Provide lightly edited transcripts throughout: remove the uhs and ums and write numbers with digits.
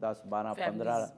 15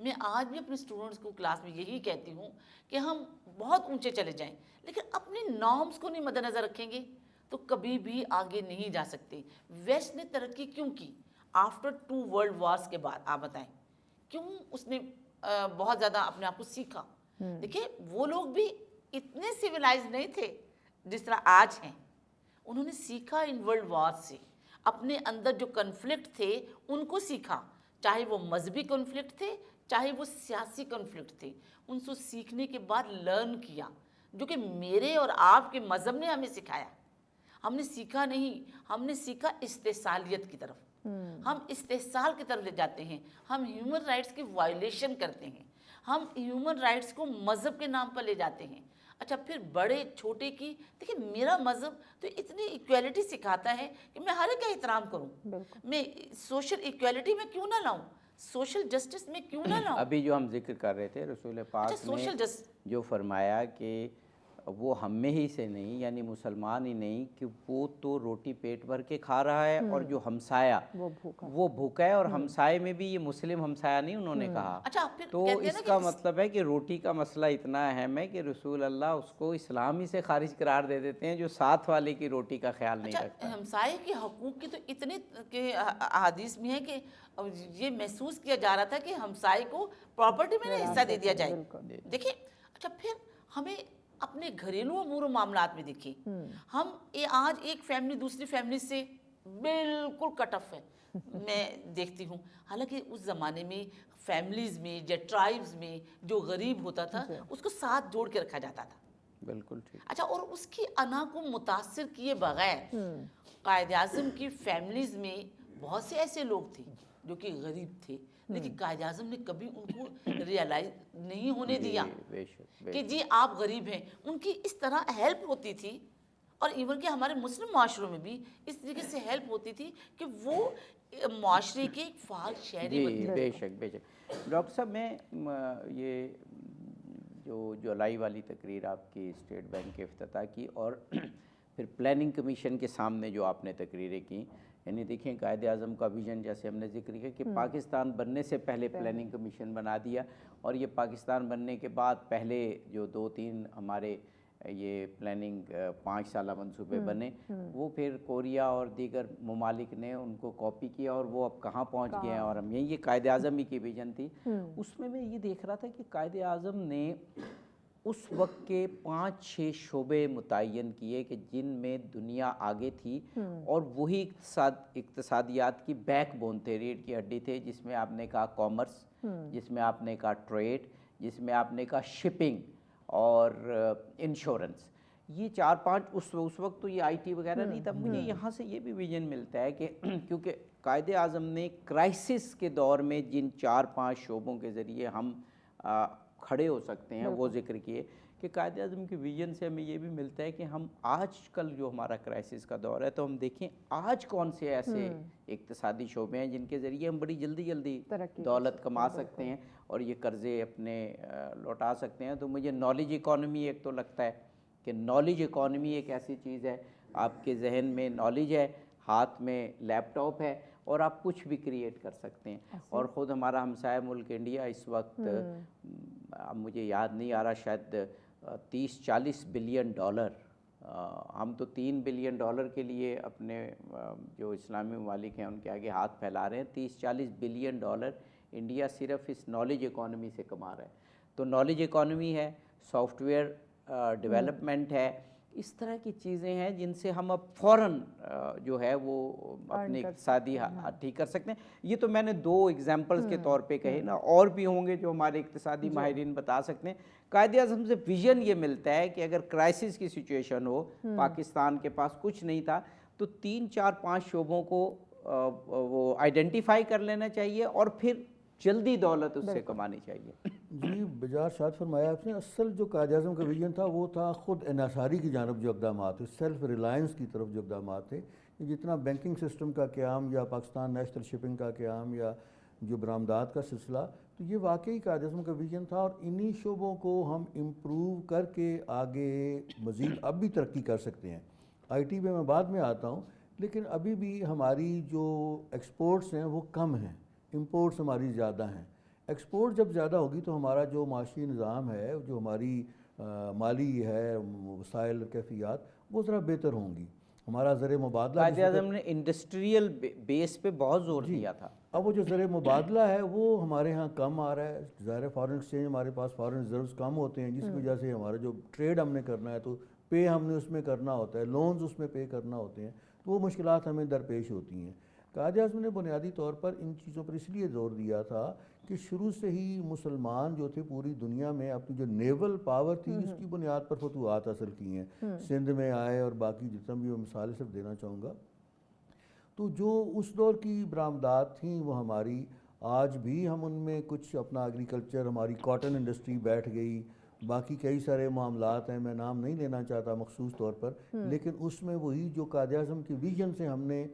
میں آج بھی اپنے اسٹوڈنٹس کو کلاس میں یہی کہتی ہوں کہ ہم بہت اونچے چلے جائیں لیکن اپنے نارمز کو نہیں مد نظر رکھیں گے تو کبھی بھی آگے نہیں جا سکتے. ویسٹ نے ترقی کیوں کی آفٹر 2 ورلڈ وارز کے بعد؟ آپ بتائیں کیوں اس نے بہت زیادہ اپنے آپ کو سیکھا؟ دیکھیں وہ لوگ بھی اتنے سیولائز نہیں تھے جس طرح آج ہیں. انہوں نے سیکھا ان ورلڈ وار سے، اپنے اندر جو کنفلکٹ تھے ان کو سیکھا، چاہے وہ مذہبی کنفلکٹ تھے چاہے وہ سیاسی کنفلکٹ تھے. ان سے سیکھنے کے بعد لرن کیا، جو کہ میرے اور آپ کے مذہب نے ہمیں سکھایا. ہم نے سیکھا نہیں، ہم نے سیکھا استحصالیت کی طرف. ہم استحصال کی طرف لے جاتے ہیں، ہم ہیومن رائٹس کی وائلیشن کرتے ہیں، ہم ہیومن رائٹس کو مذہب کے نام پر لے جاتے ہیں. اچھا پھر بڑے چھوٹے کی، دیکھیں میرا مذہب تو اتنی ایکویلٹی سکھاتا ہے کہ میں ہر ایک کا احترام کروں. میں سوشل ایکویلٹی میں کیوں نہ لاؤں، سوشل جسٹس میں کیوں نہ لاؤں. ابھی جو ہم ذکر کر رہے تھے رسول پاک نے جو فرمایا کہ وہ ہم میں ہی سے نہیں، یعنی مسلمان ہی نہیں، کہ وہ تو روٹی پیٹ بھر کے کھا رہا ہے اور جو ہمسایہ وہ بھوکا ہے، اور ہمسائے میں بھی یہ مسلم ہمسایہ نہیں انہوں نے کہا. تو اس کا مطلب ہے کہ روٹی کا مسئلہ اتنا اہم ہے کہ رسول اللہ اس کو اسلام ہی سے خارج قرار دے دیتے ہیں جو ساتھ والے کی روٹی کا خیال نہیں رکھتا. ہمسائے کے حقوق کی تو اتنے کہ احادیث میں ہے کہ یہ محسوس کیا جا رہا تھا کہ ہمسائے کو پراپرٹی میں حصہ دے دیا جائے. دیکھیں اچھا پھر ہمیں اپنے گھریلو امور و معاملات میں دیکھیں، ہم آج ایک فیملی دوسری فیملی سے بالکل کٹ آف ہے. میں دیکھتی ہوں حالانکہ اس زمانے میں فیملیز میں یا ٹرائبز میں جو غریب ہوتا تھا اس کو ساتھ جوڑ کے رکھا جاتا تھا. بالکل ٹھیک. اچھا اور اس کی انا کو متاثر کیے بغیر قائد اعظم کی فیملیز میں بہت سے ایسے لوگ تھے جو کہ غریب تھے، لیکن قائد اعظم نے کبھی ان کو ریئلائز نہیں ہونے دیا کہ جی آپ غریب ہیں. ان کی اس طرح ہیلپ ہوتی تھی، اور ایون کہ ہمارے مسلم معاشروں میں بھی اس طریقے سے ہیلپ ہوتی تھی کہ وہ معاشرے کے ایک فعال شہری بنتے تھے. بے شک بے شک. ڈاکٹر صاحب میں یہ جو جولائی والی تقریر آپ کی اسٹیٹ بینک کے افتتاح کی اور پھر پلاننگ کمیشن کے سامنے جو آپ نے تقریریں کی، یعنی دیکھیں قائد اعظم کا ویژن جیسے ہم نے ذکر کیا کہ پاکستان بننے سے پہلے پلاننگ کمیشن بنا دیا، اور یہ پاکستان بننے کے بعد پہلے جو 2-3 ہمارے یہ پلاننگ 5 سالہ منصوبے بنے، وہ پھر کوریا اور دیگر ممالک نے ان کو کاپی کیا اور وہ اب کہاں پہنچ گئے ہیں. اور ہم یہ قائد اعظم ہی کی ویژن تھی. اس میں یہ دیکھ رہا تھا کہ قائد اعظم نے اس وقت کے 5-6 شعبے متعین کیے کہ جن میں دنیا آگے تھی، اور وہی اقتصادیات کی بیک بون تھے، ریڑھ کی ہڈی تھے، جس میں آپ نے کہا کامرس، جس میں آپ نے کہا ٹریڈ، جس میں آپ نے کہا شپنگ اور انشورنس. یہ 4-5 اس وقت تو یہ آئی ٹی وغیرہ نہیں تھا. مجھے یہاں سے یہ بھی ویژن ملتا ہے کہ کیونکہ قائد اعظم نے کرائسس کے دور میں جن 4-5 شعبوں کے ذریعے ہم کھڑے ہو سکتے ہیں وہ ذکر کیے، کہ قائد اعظم کی ویژن سے ہمیں یہ بھی ملتا ہے کہ ہم آج کل جو ہمارا کرائسس کا دور ہے تو ہم دیکھیں آج کون سے ایسے اقتصادی شعبے ہیں جن کے ذریعے ہم بڑی جلدی دولت کما سکتے ہیں اور یہ قرضے اپنے لوٹا سکتے ہیں. تو مجھے نالج اکانومی ایک تو لگتا ہے کہ نالج اکانومی ایک ایسی چیز ہے، آپ کے ذہن میں نالج ہے، ہاتھ میں لیپ ٹاپ ہے اور آپ کچھ بھی کریٹ کر سکتے ہیں. اور خود ہمارا ہمسایہ ملک انڈیا اس وقت اب مجھے یاد نہیں آ رہا، شاید 30-40 بلین ڈالر، ہم تو 3 بلین ڈالر کے لیے اپنے جو اسلامی ممالک ہیں ان کے آگے ہاتھ پھیلا رہے ہیں. 30-40 بلین ڈالر انڈیا صرف اس نالج اکانومی سے کما رہا ہے. تو نالج اکانومی ہے، سافٹ ویئر ڈیولپمنٹ ہے، اس طرح کی چیزیں ہیں جن سے ہم اب فوراً جو ہے وہ اپنے اقتصادی ٹھیک کر سکتے ہیں. یہ تو میں نے 2 ایگزامپلز کے طور پہ کہے نا، اور بھی ہوں گے جو ہمارے اقتصادی ماہرین بتا سکتے ہیں. قائد اعظم سے ویژن یہ ملتا ہے کہ اگر کرائسس کی سچویشن ہو، پاکستان کے پاس کچھ نہیں تھا، تو 3-4-5 شعبوں کو وہ آئیڈینٹیفائی کر لینا چاہیے اور پھر جلدی دولت اس سے کمانی چاہیے. جی بجار شاد فرمایا آپ نے. اصل جو قائد اعظم کا ویژن تھا وہ تھا خود انحصاری کی جانب جو اقدامات تھے، سیلف ریلائنس کی طرف جو اقدامات تھے. جتنا بینکنگ سسٹم کا قیام یا پاکستان نیشنل شپنگ کا قیام یا جو برآمدات کا سلسلہ، تو یہ واقعی قائد اعظم کا ویژن تھا. اور انہی شعبوں کو ہم امپروو کر کے آگے مزید اب بھی ترقی کر سکتے ہیں. آئی ٹی میں بعد میں آتا ہوں، لیکن ابھی بھی ہماری جو ایکسپورٹس ہیں وہ کم ہیں، امپورٹس ہماری زیادہ ہیں. ایکسپورٹ جب زیادہ ہوگی تو ہمارا جو معاشی نظام ہے، جو ہماری مالی ہے وسائل کیفیات، وہ ذرا بہتر ہوں گی. ہمارا زر مبادلہ قائد اعظم نے انڈسٹریل بیس پہ بہت زور دیا تھا. اب وہ جو زر مبادلہ ہے وہ ہمارے ہاں کم آ رہا ہے. ظاہر فارن ایکسچینج ہمارے پاس فارن ریزروز کم ہوتے ہیں، جس کی وجہ سے ہمارا جو ٹریڈ ہم نے کرنا ہے تو پے ہم نے اس میں کرنا ہوتا ہے، لونز اس میں پے کرنا ہوتے ہیں، تو وہ مشکلات ہمیں درپیش ہوتی ہیں. قائد اعظم نے بنیادی طور پر ان چیزوں پر اس لیے زور دیا تھا کہ شروع سے ہی مسلمان جو تھے پوری دنیا میں اپنی جو نیول پاور تھی اس کی بنیاد پر فتوحات حاصل کی ہیں. سندھ میں آئے اور باقی جتنا بھی مثالیں صرف دینا چاہوں گا. تو جو اس دور کی برآمدات تھیں وہ ہماری آج بھی ہم ان میں کچھ اپنا ایگریکلچر، ہماری کاٹن انڈسٹری بیٹھ گئی، باقی کئی سارے معاملات ہیں، میں نام نہیں لینا چاہتا مخصوص طور پر، لیکن اس میں وہی جو قائد اعظم کی ویژن سے ہم نے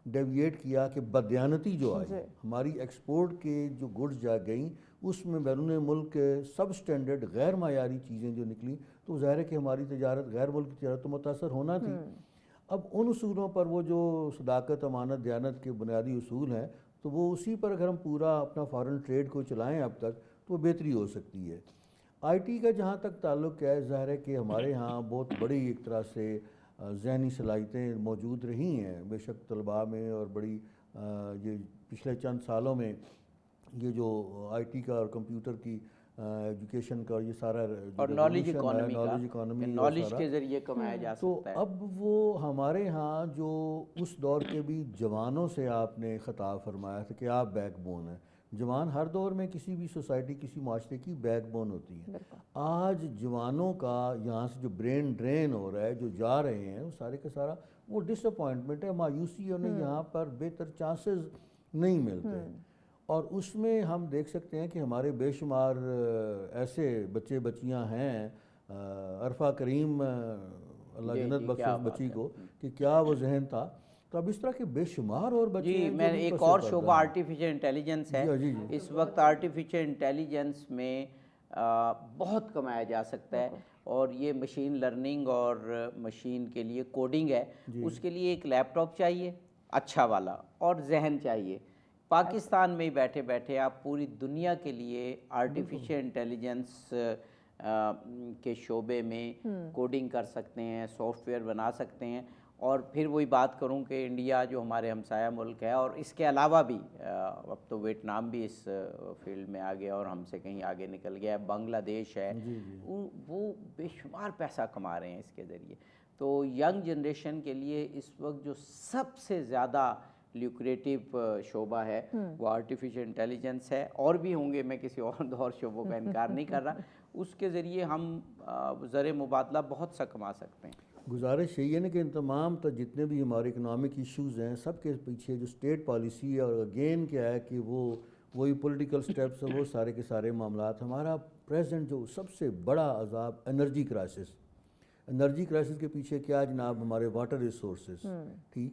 ڈیویٹ کیا کہ بدیانتی جو آئی، ہماری ایکسپورٹ کے جو گڈز جا گئیں اس میں بیرون ملک سب سٹینڈرڈ غیر معیاری چیزیں جو نکلیں، تو ظاہر ہے کہ ہماری تجارت غیر ملکی تجارت تو متاثر ہونا تھی. اب ان اصولوں پر وہ جو صداقت، امانت، دیانت کے بنیادی اصول ہیں، تو وہ اسی پر اگر ہم پورا اپنا فارن ٹریڈ کو چلائیں اب تک تو بہتری ہو سکتی ہے. آئی ٹی کا جہاں تک تعلق ہے، ظاہر ہے کہ ہمارے ہاں بہت بڑی ایک طرح سے ذہنی صلاحیتیں موجود رہی ہیں بے شک طلباء میں، اور بڑی یہ پچھلے چند سالوں میں یہ جو آئی ٹی کا اور کمپیوٹر کی ایجوکیشن کا اور یہ سارا اور نالج اکانومی، نالج کے ذریعے کمایا جا سکتا ہے. تو اب وہ ہمارے ہاں جو اس دور کے بھی جوانوں سے آپ نے خطاب فرمایا تھا کہ آپ بیک بون ہیں. جوان ہر دور میں کسی بھی سوسائٹی، کسی معاشرے کی بیک بون ہوتی ہے. آج جوانوں کا یہاں سے جو برین ڈرین ہو رہا ہے، جو جا رہے ہیں، وہ سارے کا سارا وہ ڈس اپوائنٹمنٹ ہے، مایوسی، انہیں یہاں پر بہتر چانسز نہیں ملتے. اور اس میں ہم دیکھ سکتے ہیں کہ ہمارے بے شمار ایسے بچے بچیاں ہیں، عرفہ کریم اللہ جنت بخش اس بچی کو، کہ کیا وہ ذہن تھا. تو اب اس طرح کے بے شمار اور بچے ہیں. میں ایک اور شعبہ آرٹیفیشل انٹیلیجنس ہے. اس وقت آرٹیفیشل انٹیلیجنس میں بہت کمایا جا سکتا ہے، اور یہ مشین لرننگ اور مشین کے لیے کوڈنگ ہے. اس کے لیے ایک لیپ ٹاپ چاہیے اچھا والا، اور ذہن چاہیے. پاکستان میں ہی بیٹھے بیٹھے آپ پوری دنیا کے لیے آرٹیفیشل انٹیلیجنس کے شعبے میں کوڈنگ کر سکتے ہیں، سافٹ ویئر بنا سکتے ہیں. اور پھر وہی بات کروں کہ انڈیا جو ہمارے ہمسایہ ملک ہے، اور اس کے علاوہ بھی اب تو ویتنام بھی اس فیلڈ میں آ گیا اور ہم سے کہیں آگے نکل گیا ہے، بنگلہ دیش ہے، وہ بے شمار پیسہ کما رہے ہیں اس کے ذریعے. تو ینگ جنریشن کے لیے اس وقت جو سب سے زیادہ لیوکریٹو شعبہ ہے وہ آرٹیفیشل انٹیلیجنس ہے. اور بھی ہوں گے، میں کسی اور شعبوں کا انکار نہیں کر رہا. اس کے ذریعے ہم زر مبادلہ بہت سا کما سکتے ہیں. گزارش یہی ہے نا کہ ان تمام جتنے بھی ہمارے اکنامک ایشوز ہیں، سب کے پیچھے جو اسٹیٹ پالیسی ہے، اور اگین کیا ہے کہ وہی پولیٹیکل سٹیپس، وہ سارے کے سارے معاملات. ہمارا پریزنٹ جو سب سے بڑا عذاب انرجی کرائسس. انرجی کرائسس کے پیچھے کیا جناب؟ ہمارے واٹر ریسورسز. ٹھیک،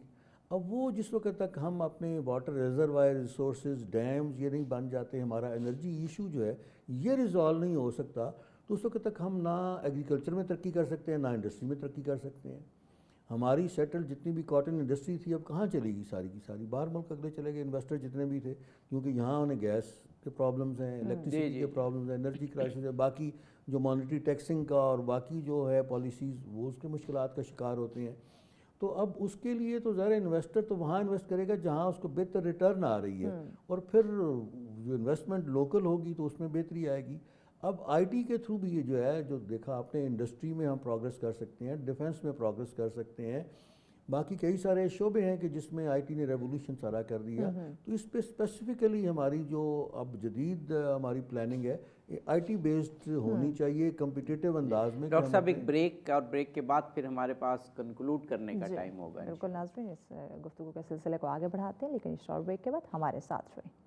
اب وہ جس وقت تک ہم اپنے واٹر ریزروائر ریسورسز، ڈیمز یہ نہیں بن جاتے، ہمارا انرجی ایشو جو ہے یہ ریزالو نہیں ہو سکتا، تو اس وقت تک ہم نہ ایگریکلچر میں ترقی کر سکتے ہیں، نہ انڈسٹری میں ترقی کر سکتے ہیں. ہماری سیٹل جتنی بھی کاٹن انڈسٹری تھی اب کہاں چلے گی؟ ساری کی ساری باہر ملک اگلے چلے گئے، انویسٹر جتنے بھی تھے، کیونکہ یہاں انہیں گیس کے پرابلمز ہیں، الیکٹریسٹی کے پرابلمز ہیں، انرجی کرائسس ہے، باقی جو مانیٹری ٹیکسنگ کا اور باقی جو ہے پالیسیز، وہ اس کے مشکلات کا شکار ہوتے ہیں. تو اب اس کے لیے تو ظاہر انویسٹر تو وہاں انویسٹ کرے گا جہاں اس کو بہتر ریٹرن آ رہی ہے، اور پھر جو انویسٹمنٹ لوکل ہوگی تو اس میں بہتری آئے گی. اب آئی ٹی کے تھرو بھی یہ جو ہے، جو دیکھا آپ نے، انڈسٹری میں ہم پروگرس کر سکتے ہیں، ڈیفنس میں پروگرس کر سکتے ہیں، باقی کئی سارے شعبے ہیں کہ جس میں آئی ٹی نے ریولیوشن سارا کر دیا. تو اس پہ اسپیسیفکلی ہماری جو اب جدید ہماری پلاننگ ہے آئی ٹی بیسڈ ہونی چاہیے، کمپیٹیٹیو انداز میں. ڈاکٹر صاحب ایک بریک، اور بریک کے بعد پھر ہمارے پاس کنکلوڈ کرنے کا ٹائم ہوگا. بالکل ناظرین، اس گفتگو کے سلسلے کو آگے بڑھاتے ہیں، لیکن اس شارٹ بریک کے بعد ہمارے ساتھ رہیں.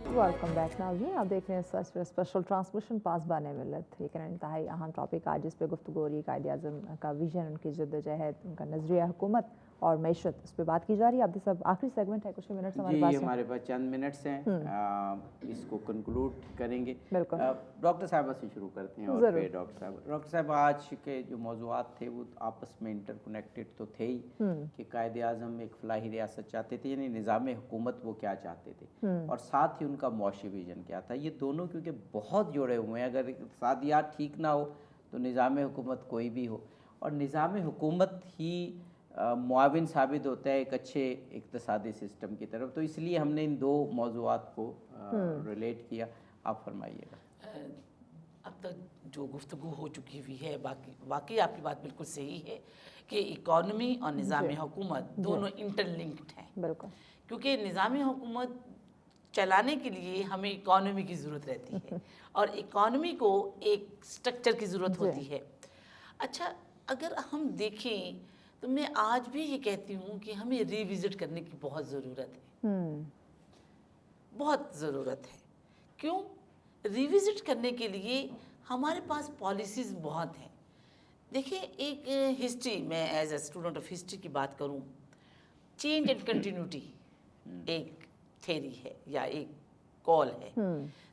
ویلکم بیک ناظرین، آپ دیکھ رہے ہیں اسپیشل ٹرانسمیشن پاسبان ملت. لیکن انتہائی اہم ٹاپک آج جس پہ گفتگو ہو رہی ہے، قائد اعظم کا ویژن، ان کی جدوجہد، ان کا نظریہ حکومت اور معیشت، اس پہ بات کی جا رہی ہے. عبدی صاحب آخری سیگمنٹ ہے، کچھ منٹس ہمارے پاس ہیں. ہمارے پاس چند منٹس ہیں، اس کو کنکلوڈ کریں گے. بالکل. ڈاکٹر صاحبہ سے شروع کرتے ہیں. اور پھر ڈاکٹر صاحب آج کے جو موضوعات تھے وہ آپس میں انٹر کنیکٹڈ تو تھے ہی، کہ قائد اعظم ایک فلاحی ریاست چاہتے تھے، یعنی نظام حکومت وہ کیا چاہتے تھے، اور ساتھ ہی ان کا معاشی ویژن کیا تھا. یہ دونوں کیونکہ بہت جڑے ہوئے ہیں. اگر اقتصادیات ٹھیک نہ ہو تو نظام حکومت کوئی بھی ہو, اور نظام حکومت ہی معاون ثابت ہوتا ہے ایک اچھے اقتصادی سسٹم کی طرف. تو اس لیے ہم نے ان دو موضوعات کو ریلیٹ کیا. آپ فرمائیے گا. اب تک جو گفتگو ہو چکی ہوئی ہے واقعی آپ کی بات بالکل صحیح ہے کہ اکانومی اور نظام حکومت دونوں انٹر لنکڈ ہیں. بالکل. کیونکہ نظام حکومت چلانے کے لیے ہمیں اکانومی کی ضرورت رہتی ہے اور اکانومی کو ایک سٹرکچر کی ضرورت ہوتی ہے. اچھا, اگر ہم دیکھیں تو میں آج بھی یہ کہتی ہوں کہ ہمیں ریوزٹ کرنے کی بہت ضرورت ہے, بہت ضرورت ہے. کیوں؟ ریوزٹ کرنے کے لیے ہمارے پاس پالیسیز بہت ہیں. دیکھیں, ایک ہسٹری, میں as a student of history کی بات کروں, چینج اینڈ کنٹینیوٹی ایک تھیری ہے یا ایک کال ہے.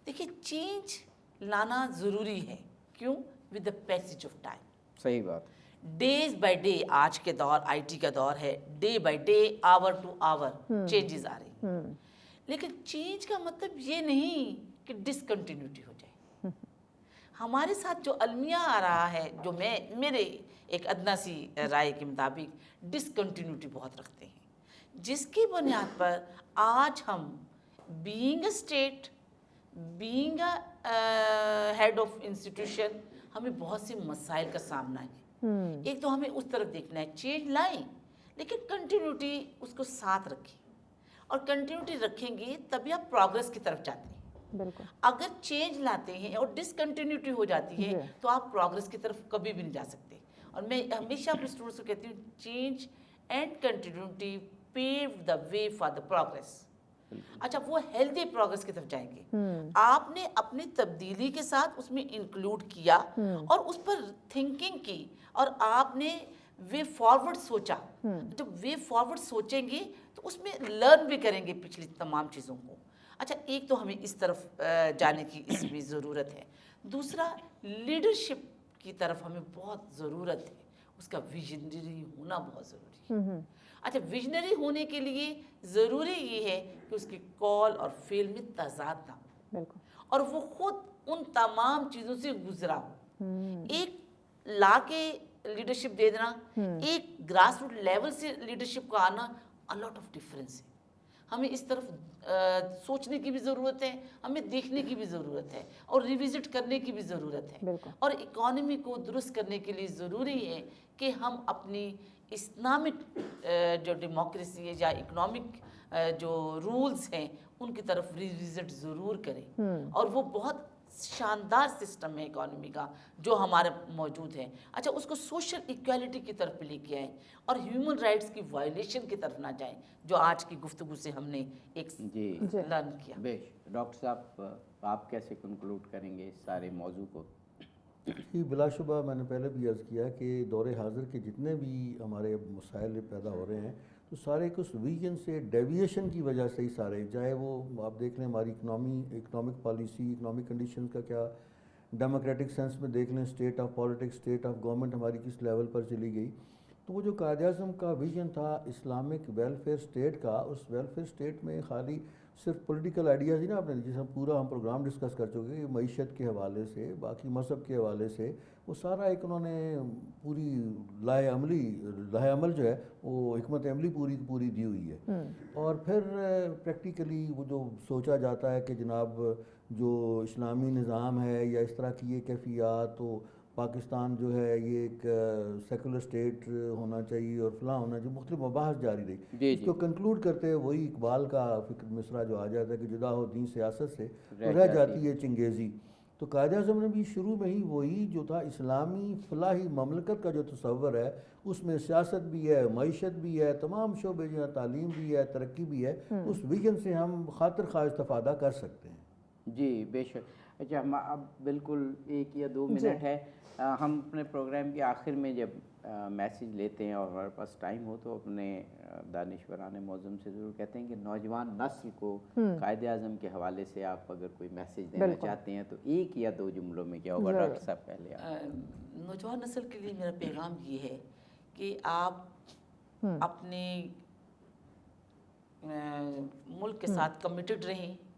دیکھیں, چینج لانا ضروری ہے. کیوں؟ With the passage of time. صحیح بات. ڈیز بائی ڈے, آج کے دور آئی ٹی کا دور ہے, day by day, hour to hour changes آ رہی ہیں. لیکن چینج کا مطلب یہ نہیں کہ ڈسکنٹینیوٹی ہو جائے. ہمارے ساتھ جو المیہ آ رہا ہے, جو میرے ایک ادنا سی رائے کے مطابق ڈسکنٹینیوٹی بہت رکھتے ہیں, جس کی بنیاد پر آج ہم being a state, being a head of institution, ہمیں بہت سے مسائل کا سامنا ہے. ایک تو ہمیں اس طرف دیکھنا ہے, چینج لائیں لیکن کنٹینیوٹی اس کو ساتھ رکھیں, اور کنٹینیوٹی رکھیں گے تبھی آپ پروگرس کی طرف جاتے ہیں. بالکل. اگر چینج لاتے ہیں اور ڈسکنٹینیوٹی ہو جاتی ہے تو آپ پروگرس کی طرف کبھی بھی نہیں جا سکتے. اور میں ہمیشہ اپنے اسٹوڈنٹس کو کہتی ہوں, چینج اینڈ کنٹینیوٹی پیو دا وے فار دا پروگرس. اچھا, وہ ہیلدی پروگرس کی طرف جائیں گے. آپ نے اپنی تبدیلی کے ساتھ اس میں انکلوڈ کیا اور اس پر تھنکنگ کی, اور آپ نے وے فارورڈ سوچا. جب وے فارورڈ سوچیں گے تو اس میں لرن بھی کریں گے پچھلی تمام چیزوں کو. اچھا, ایک تو ہمیں اس طرف جانے کی اس میں ضرورت ہے. دوسرا, لیڈرشپ کی طرف ہمیں بہت ضرورت ہے. اس کا ویژنری ہونا بہت ضروری ہے. اچھا, ویژنری ہونے کے لیے ضروری یہ ہے کہ اس کی کال اور فعل میں تضاد نہ ہو. بالکل. اور وہ خود ان تمام چیزوں سے گزرا ہو. ایک لا کے لیڈرشپ دے دینا, ایک گراس روٹ لیول سے لیڈرشپ کا آنا, a lot of difference ہے. ہمیں اس طرف سوچنے کی بھی ضرورت ہے, ہمیں دیکھنے کی بھی ضرورت ہے, اور ریوزٹ کرنے کی بھی ضرورت ہے. اور اکانومی کو درست کرنے کے لیے ضروری ہے کہ ہم اپنی اسلامک جو ڈیموکریسی ہے یا اکنامک جو رولز ہیں ان کی طرف ریوزٹ ضرور کریں. اور وہ بہت شاندار سسٹم ہے اکانومی کا جو ہمارے موجود ہے. اچھا, اس کو سوشل ایکویلٹی کی طرف لے کے آئیں اور ہیومن رائٹس کی وائلیشن کی طرف نہ جائیں, جو آج کی گفتگو سے ہم نے ایک لرن کیا. ڈاکٹر صاحب, آپ کیسے کنکلوڈ کریں گے اس سارے موضوع کو؟ جی, بلا شبہ میں نے پہلے بھی عرض کیا کہ دور حاضر کے جتنے بھی ہمارے مسائل پیدا ہو رہے ہیں تو سارے کچھ ویژن سے ڈیویشن کی وجہ سے ہی سارے, چاہے وہ آپ دیکھ لیں ہماری اکنامک پالیسی, اکنامک کنڈیشن کا کیا, ڈیموکریٹک سینس میں دیکھ لیں state of politics, state of government ہماری کس لیول پر چلی گئی. تو وہ جو قائد اعظم کا ویژن تھا اسلامک ویلفیئر اسٹیٹ کا, اس ویلفیئر اسٹیٹ میں خالی صرف پولیٹیکل آئیڈیاز ہی نا, آپ نے جیسے پورا ہم پروگرام ڈسکس کر چکے کہ معیشت کے حوالے سے, باقی مذہب کے حوالے سے, وہ سارا ایک انہوں نے پوری لائحہ عمل جو ہے وہ حکمت عملی پوری دی ہوئی ہے. اور پھر پریکٹیکلی وہ جو سوچا جاتا ہے کہ جناب جو اسلامی نظام ہے یا اس طرح کی یہ کیفیات, تو پاکستان جو ہے یہ ایک سیکولر اسٹیٹ ہونا چاہیے اور فلاں ہونا چاہیے, مختلف مباحث جاری رہی. اس کو کنکلوڈ کرتے وہی اقبال کا فکر مصرع جو آ جاتا ہے کہ جدا ہو دین سیاست سے تو رہ جاتی ہے چنگیزی. تو قائد اعظم نے بھی شروع میں ہی وہی جو تھا اسلامی فلاحی مملکت کا جو تصور ہے, اس میں سیاست بھی ہے, معیشت بھی ہے, تمام شعبے جو ہیں, تعلیم بھی ہے, ترقی بھی ہے, اس ویژن سے ہم خاطر خواہ استفادہ کر سکتے ہیں. جی بے شک. اچھا, ہم اب بالکل 1 یا 2 منٹ ہے, ہم اپنے پروگرام کے آخر میں جب میسیج لیتے ہیں اور ہمارے پاس ٹائم ہو تو اپنے دانشوران معظم سے ضرور کہتے ہیں کہ نوجوان نسل کو قائد اعظم کے حوالے سے آپ اگر کوئی میسیج دینا چاہتے ہیں تو 1 یا 2 جملوں میں کیا ہوگا؟ ڈاکٹر صاحب پہلے. نوجوان نسل کے لیے میرا پیغام یہ ہے کہ آپ اپنے ملک کے ساتھ کمیٹڈ رہیں,